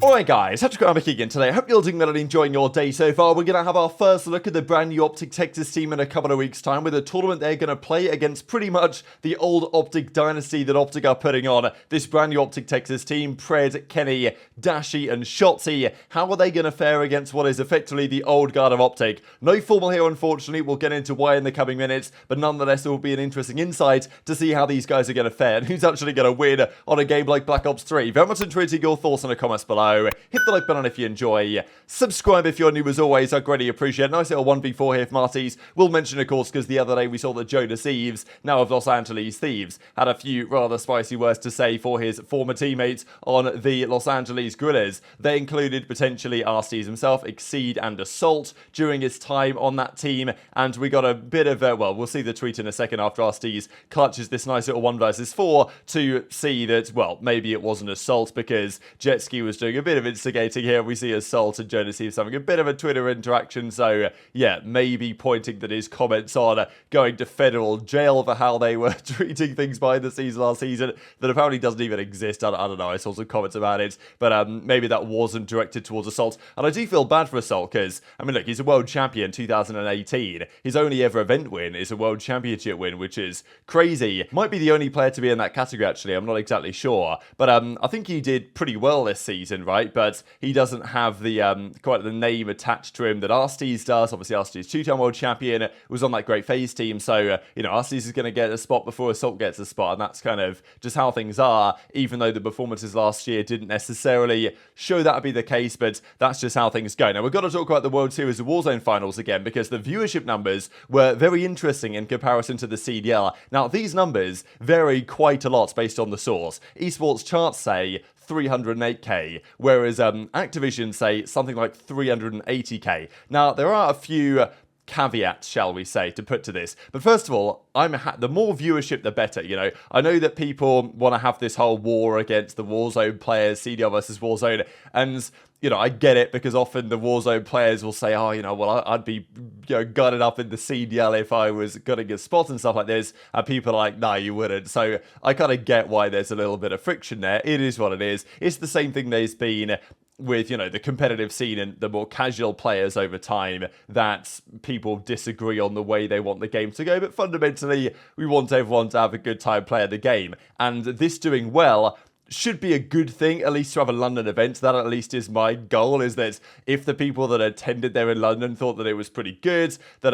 Alright guys, TacticalRab again today. I hope you're doing well and enjoying your day so far. We're going to have our first look at the brand new OpTic Texas team in a couple of weeks' time with a tournament they're going to play against pretty much the old OpTic Dynasty that OpTic are putting on. This brand new OpTic Texas team, Pred, Kenny, Dashy and Shotzzy. How are they going to fare against what is effectively the old guard of OpTic? No formal here unfortunately, we'll get into why in the coming minutes, but nonetheless it will be an interesting insight to see how these guys are going to fare and who's actually going to win on a game like Black Ops 3. Very much intrigued your thoughts in the comments below. Hit the like button if you enjoy. Subscribe if you're new as always. I greatly appreciate it. Nice little 1v4 here for Marty's. We'll mention, of course, because the other day we saw that Thieves, now of Los Angeles Thieves, had a few rather spicy words to say for his former teammates on the Los Angeles Gorillas. They included potentially Arsteez himself, Exceed and Assault during his time on that team. And we got a bit of, well, we'll see the tweet in a second after Arsteez clutches this nice little 1 versus 4 to see that, well, maybe it wasn't Assault because Jetski was doing a bit of instigating here. We see Assault and JurNii having a bit of a Twitter interaction, so yeah, maybe pointing that his comments on going to federal jail for how they were treating things behind the scenes last season that apparently doesn't even exist. I don't know, I saw some comments about it, but maybe that wasn't directed towards Assault, and I do feel bad for Assault because, I mean, look, he's a world champion 2018. His only ever event win is a world championship win, which is crazy. Might be the only player to be in that category, actually, I'm not exactly sure, but I think he did pretty well this season, right? But he doesn't have the quite the name attached to him that Arsteez does. Obviously, Arsteez, 2-time world champion, was on that great FaZe team, so you know, Arsteez is going to get a spot before Assault gets a spot, and that's kind of just how things are, even though the performances last year didn't necessarily show that to be the case, but that's just how things go. Now, we've got to talk about the World Series of Warzone finals again, because the viewership numbers were very interesting in comparison to the CDL. Now, these numbers vary quite a lot based on the source. Esports charts say 308k, whereas Activision say something like 380k. Now, there are a few caveats, shall we say, to put to this. But first of all, the more viewership, the better, you know. I know that people want to have this whole war against the Warzone players, CDL versus Warzone, and you know, I get it, because often the Warzone players will say, oh, you know, well, I'd be, you know, gunning up in the CDL if I was gunning a spot and stuff like this, and people are like, nah, you wouldn't. So I kind of get why there's a little bit of friction there. It is what it is. It's the same thing there's been with, you know, the competitive scene and the more casual players over time, that people disagree on the way they want the game to go, but fundamentally, we want everyone to have a good time playing the game, and this doing well should be a good thing, at least to have a London event. That at least is my goal, is that if the people that attended there in London thought that it was pretty good, that,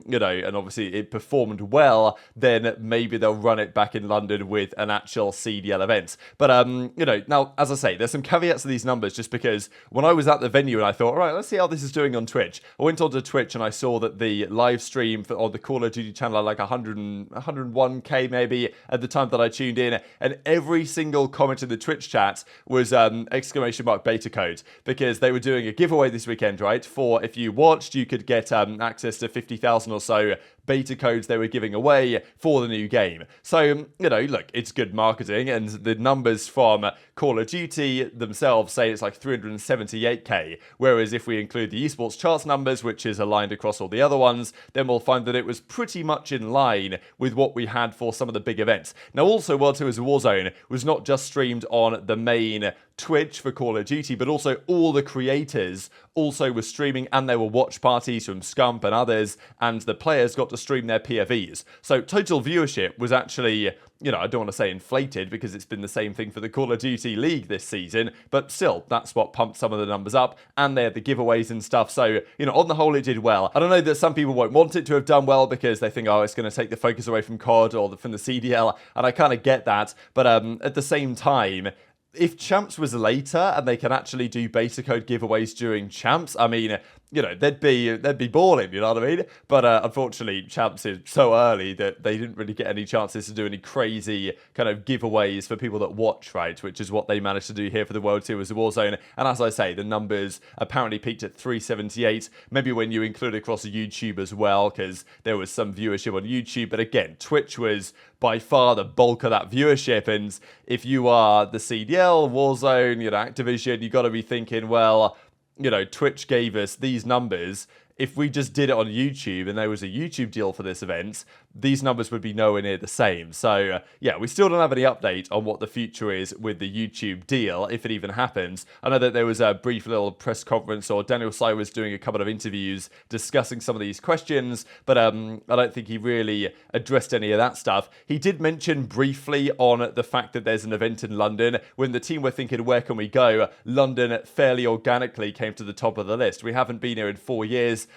you know, and obviously it performed well, then maybe they'll run it back in London with an actual CDL event. But, you know, now, as I say, there's some caveats to these numbers, just because when I was at the venue and I thought, all right, let's see how this is doing on Twitch. I went onto Twitch and I saw that the live stream on the Call of Duty channel had like 101k maybe at the time that I tuned in, and every single comment in the Twitch chat was exclamation mark beta code, because they were doing a giveaway this weekend, right? For if you watched, you could get access to 50,000 or so beta codes they were giving away for the new game. So, you know, look, it's good marketing, and the numbers from Call of Duty themselves say it's like 378k, whereas if we include the esports charts numbers, which is aligned across all the other ones, then we'll find that it was pretty much in line with what we had for some of the big events. Now, also, World Series of Warzone was not just streamed on the main Twitch for Call of Duty, but also all the creators also were streaming, and there were watch parties from Scump and others, and the players got to stream their PFEs. So total viewership was actually, you know, I don't want to say inflated, because it's been the same thing for the Call of Duty League this season, but still, that's what pumped some of the numbers up, and they had the giveaways and stuff, so, you know, on the whole, it did well. I don't know that some people won't want it to have done well, because they think, oh, it's going to take the focus away from COD or from the CDL, and I kind of get that, but at the same time, if Champs was later and they can actually do beta code giveaways during Champs, I mean, you know, they'd be balling, you know what I mean? But unfortunately, Champs is so early that they didn't really get any chances to do any crazy kind of giveaways for people that watch, right? Which is what they managed to do here for the World Series of Warzone. And as I say, the numbers apparently peaked at 378, maybe when you include across YouTube as well, because there was some viewership on YouTube. But again, Twitch was by far the bulk of that viewership. And if you are the CDL, Warzone, you know, Activision, you got to be thinking, well, you know, Twitch gave us these numbers. If we just did it on YouTube and there was a YouTube deal for this event, these numbers would be nowhere near the same. So yeah, we still don't have any update on what the future is with the YouTube deal, if it even happens. I know that there was a brief little press conference, or Daniel Sy was doing a couple of interviews discussing some of these questions, but I don't think he really addressed any of that stuff. He did mention briefly on the fact that there's an event in London. When the team were thinking, where can we go? London fairly organically came to the top of the list. We haven't been here in 4 years.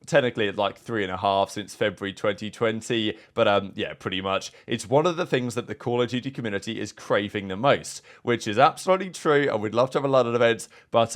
Technically, it's like 3.5 since February 2020, but yeah, pretty much. It's one of the things that the Call of Duty community is craving the most, which is absolutely true, and we'd love to have a London event, but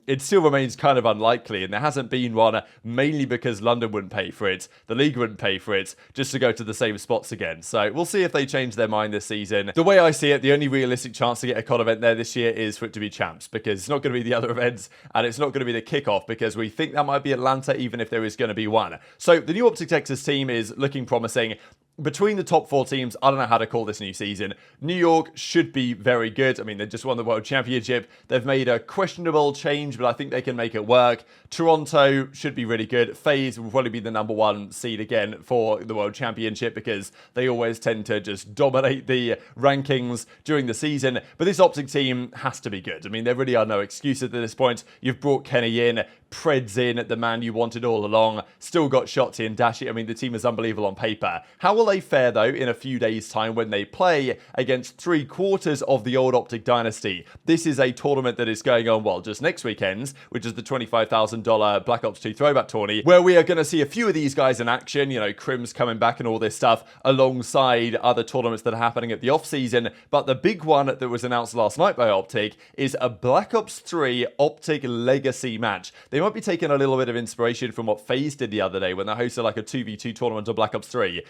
it still remains kind of unlikely, and there hasn't been one, mainly because London wouldn't pay for it, the league wouldn't pay for it, just to go to the same spots again. So we'll see if they change their mind this season. The way I see it, the only realistic chance to get a COD event there this year is for it to be Champs, because it's not going to be the other events, and it's not going to be the kickoff, because we think that might be Atlanta, even if there is going to be one. So the new OpTic Texas team is looking promising. Between the top 4 teams, I don't know how to call this new season. New York should be very good. I mean, they just won the World Championship. They've made a questionable change, but I think they can make it work. Toronto should be really good. FaZe will probably be the #1 seed again for the World Championship, because they always tend to just dominate the rankings during the season. But this OpTic team has to be good. I mean, there really are no excuses at this point. You've brought Kenny in, Pred's in, the man you wanted all along. Still got Shotzzy and Dashy. I mean, the team is unbelievable on paper. How will they fare, though, in a few days' time when they play against 3/4 of the old OpTic Dynasty? This is a tournament that is going on, well, just next weekend, which is the $25,000 Black Ops 2 Throwback Tourney, where we are going to see a few of these guys in action. You know, Crim's coming back and all this stuff, alongside other tournaments that are happening at the off-season. But the big one that was announced last night by OpTic is a Black Ops 3 OpTic Legacy match. They might be taking a little bit of inspiration from what FaZe did the other day when they hosted like a 2v2 tournament on Black Ops 3.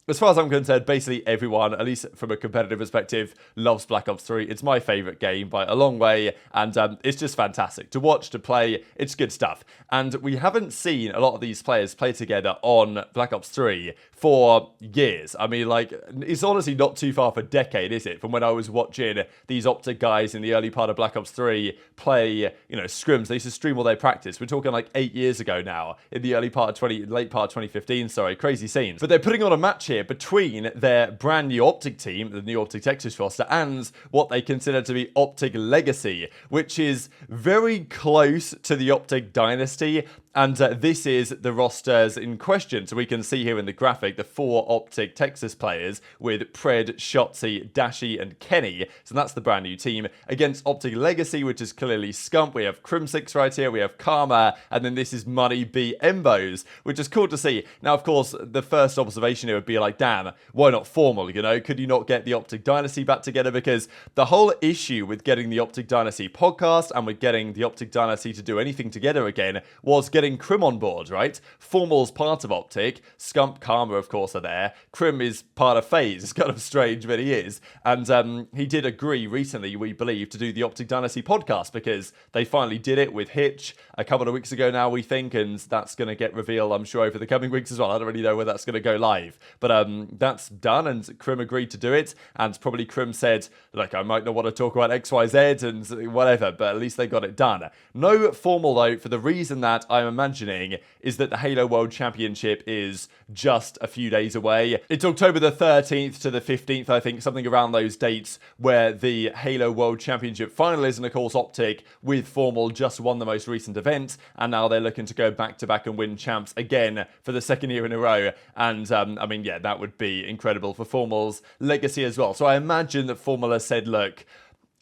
As far as I'm concerned, basically everyone, at least from a competitive perspective, loves Black Ops 3. It's my favourite game by a long way, and it's just fantastic to watch, to play. It's good stuff. And we haven't seen a lot of these players play together on Black Ops 3 for years. I mean, like, it's honestly not too far for a decade, is it? From when I was watching these OpTic guys in the early part of Black Ops 3 play, you know, scrims. They used to stream all their practice. We're talking like 8 years ago now, in the late part of 2015, sorry. Crazy scenes. But they're putting on a match here between their brand new OpTic team, the new OpTic Texas roster, and what they consider to be OpTic Legacy, which is very close to the OpTic Dynasty. And this is the rosters in question. So we can see here in the graphic the 4 OpTic Texas players with Pred, Shotzzy, Dashy, and Kenny. So that's the brand new team against OpTic Legacy, which is clearly Scump. We have Crim6 right here. We have Karma. And then this is Money B Embos, which is cool to see. Now, of course, the first observation here would be like, damn, why not formal? You know, could you not get the OpTic Dynasty back together? Because the whole issue with getting the OpTic Dynasty podcast and with getting the OpTic Dynasty to do anything together again was getting Crim on board, right? Formal's part of OpTic. Scump, Karma, of course, are there. Crim is part of FaZe. It's kind of strange, but he is. And he did agree recently, we believe, to do the OpTic Dynasty podcast, because they finally did it with Hitch a couple of weeks ago now, we think, and that's going to get revealed, I'm sure, over the coming weeks as well. I don't really know where that's going to go live, but that's done, and Crim agreed to do it, and probably Crim said, like, I might not want to talk about XYZ and whatever, but at least they got it done. No formal, though, for the reason that I'm imagining is that the Halo World Championship is just a few days away. It's October the 13th to the 15th, I think, something around those dates, where the Halo World Championship final is, and of course OpTic with Formal just won the most recent event, and now they're looking to go back-to-back and win champs again for the second year in a row. And I mean, yeah, that would be incredible for Formal's legacy as well. So I imagine that Formal has said, look,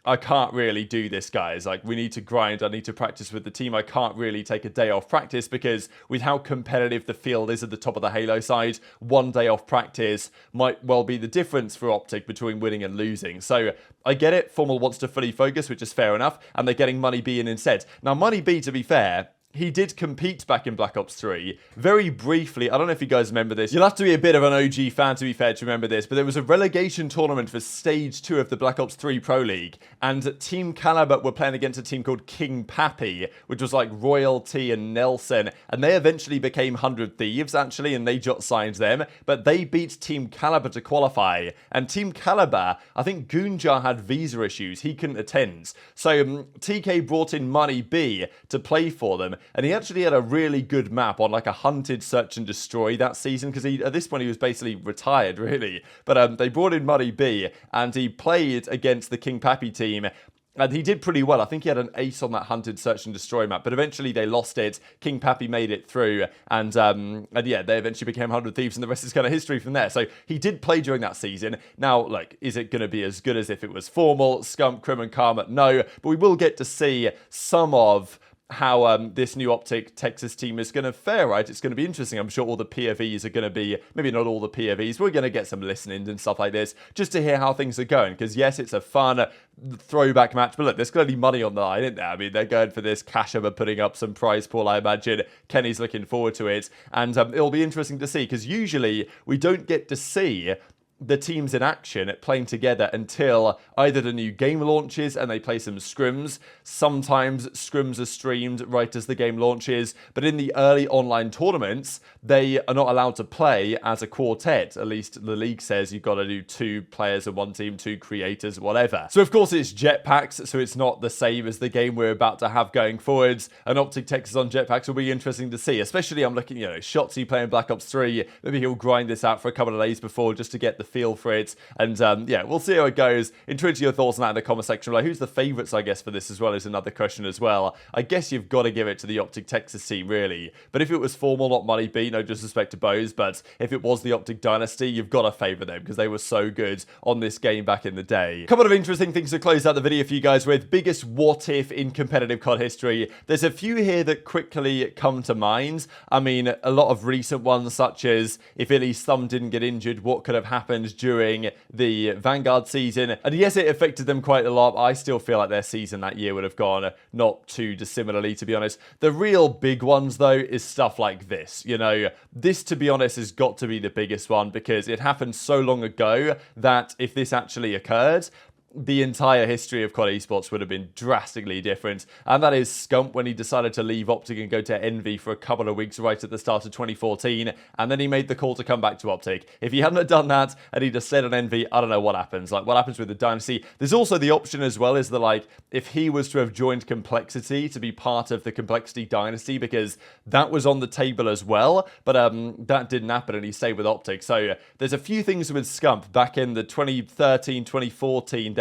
I can't really do this, guys. Like, we need to grind. I need to practice with the team. I can't really take a day off practice, because with how competitive the field is at the top of the Halo side, one day off practice might well be the difference for OpTic between winning and losing. So I get it. Formal wants to fully focus, which is fair enough, and they're getting Money B in instead. Now, Money B, to be fair, he did compete back in Black Ops 3, very briefly. I don't know if you guys remember this. You'll have to be a bit of an OG fan, to be fair, to remember this, but there was a relegation tournament for Stage 2 of the Black Ops 3 Pro League, and Team Caliber were playing against a team called King Pappy, which was like Royalty and Nelson, and they eventually became 100 Thieves, actually, and they just signed them, but they beat Team Caliber to qualify, and Team Caliber, I think Goonjar had visa issues. He couldn't attend. So TK brought in Money B to play for them, and he actually had a really good map on like a hunted search and destroy that season, because at this point he was basically retired, really. But they brought in Muddy B, and he played against the King Pappy team. And he did pretty well. I think he had an ace on that hunted search and destroy map, but eventually they lost it. King Pappy made it through, and yeah, they eventually became 100 Thieves, and the rest is kind of history from there. So he did play during that season. Now, like, is it going to be as good as if it was formal? Scump, Crim, and Karma? No, but we will get to see some of how this new OpTic Texas team is going to fare, right? It's going to be interesting. I'm sure all the POVs are going to be, maybe not all the POVs, we're going to get some listening and stuff like this, just to hear how things are going, because yes, it's a fun throwback match, but look, there's clearly money on the line, isn't there? I mean, they're going for this. Casher are putting up some prize pool, I imagine. Kenny's looking forward to it, and it'll be interesting to see, because usually we don't get to see the teams in action playing together until either the new game launches and they play some scrims. Sometimes scrims are streamed right as the game launches, but in the early online tournaments, they are not allowed to play as a quartet. At least the league says you've got to do 2 players in one team, 2 creators, whatever. So of course it's jetpacks, so it's not the same as the game we're about to have going forwards. And OpTic Texas on jetpacks will be interesting to see, especially I'm looking, Shotzzy playing Black Ops 3. Maybe he'll grind this out for a couple of days before just to get the feel for it, and yeah, we'll see how it goes. Intrigued to your thoughts on that in the comment section. Like, who's the favourites, I guess, for this as well is another question as well. I guess you've got to give it to the OpTic Texas team, really. But if it was formal, not Money B, no disrespect to Bows, but if it was the OpTic Dynasty, you've got to favour them because they were so good on this game back in the day. A couple of interesting things to close out the video for you guys with. Biggest what if in competitive COD history. There's a few here that quickly come to mind. I mean, a lot of recent ones, such as if Illy's thumb didn't get injured, what could have happened during the Vanguard season. And yes, it affected them quite a lot. I still feel like their season that year would have gone not too dissimilarly, to be honest. The real big ones, though, is stuff like this. This, to be honest, has got to be the biggest one, because it happened so long ago that if this actually occurred, the entire history of COD Esports would have been drastically different, and that is Scump when he decided to leave OpTic and go to Envy for a couple of weeks right at the start of 2014, and then he made the call to come back to OpTic. If he hadn't have done that and he'd have stayed on Envy, I don't know what happens. Like, what happens with the Dynasty? There's also the option as well, is that, like, if he was to have joined Complexity to be part of the Complexity Dynasty, because that was on the table as well, but that didn't happen and he stayed with OpTic. So there's a few things with Scump back in the 2013, 2014 days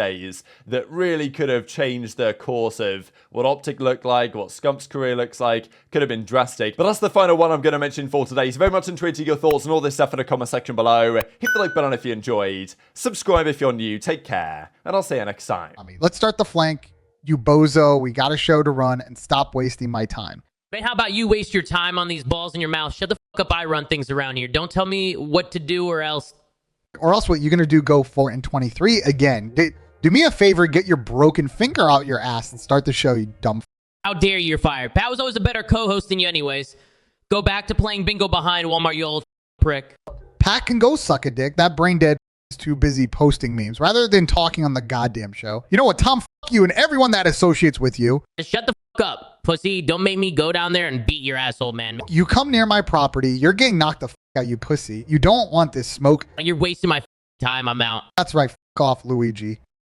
that really could have changed the course of what OpTic looked like, what Scump's career looks like. Could have been drastic. But that's the final one I'm going to mention for today. So very much intrigued to your thoughts and all this stuff in the comment section below. Hit the like button if you enjoyed. Subscribe if you're new. Take care. And I'll see you next time. Let's start the flank. You bozo. We got a show to run, and stop wasting my time. Man, how about you waste your time on these balls in your mouth? Shut the fuck up. I run things around here. Don't tell me what to do or else. Or else what you're going to do, go for in 23 again. Do me a favor, get your broken finger out your ass and start the show, you dumb f. How dare you, you're fired. Pat was always a better co-host than you anyways. Go back to playing bingo behind Walmart, you old prick. Pat can go suck a dick. That brain dead is too busy posting memes rather than talking on the goddamn show. You know what, Tom, f you and everyone that associates with you. Just shut the fuck up, pussy. Don't make me go down there and beat your asshole, man. You come near my property, you're getting knocked the f out, you pussy. You don't want this smoke. You're wasting my time. I'm out. That's right, f off, Luigi.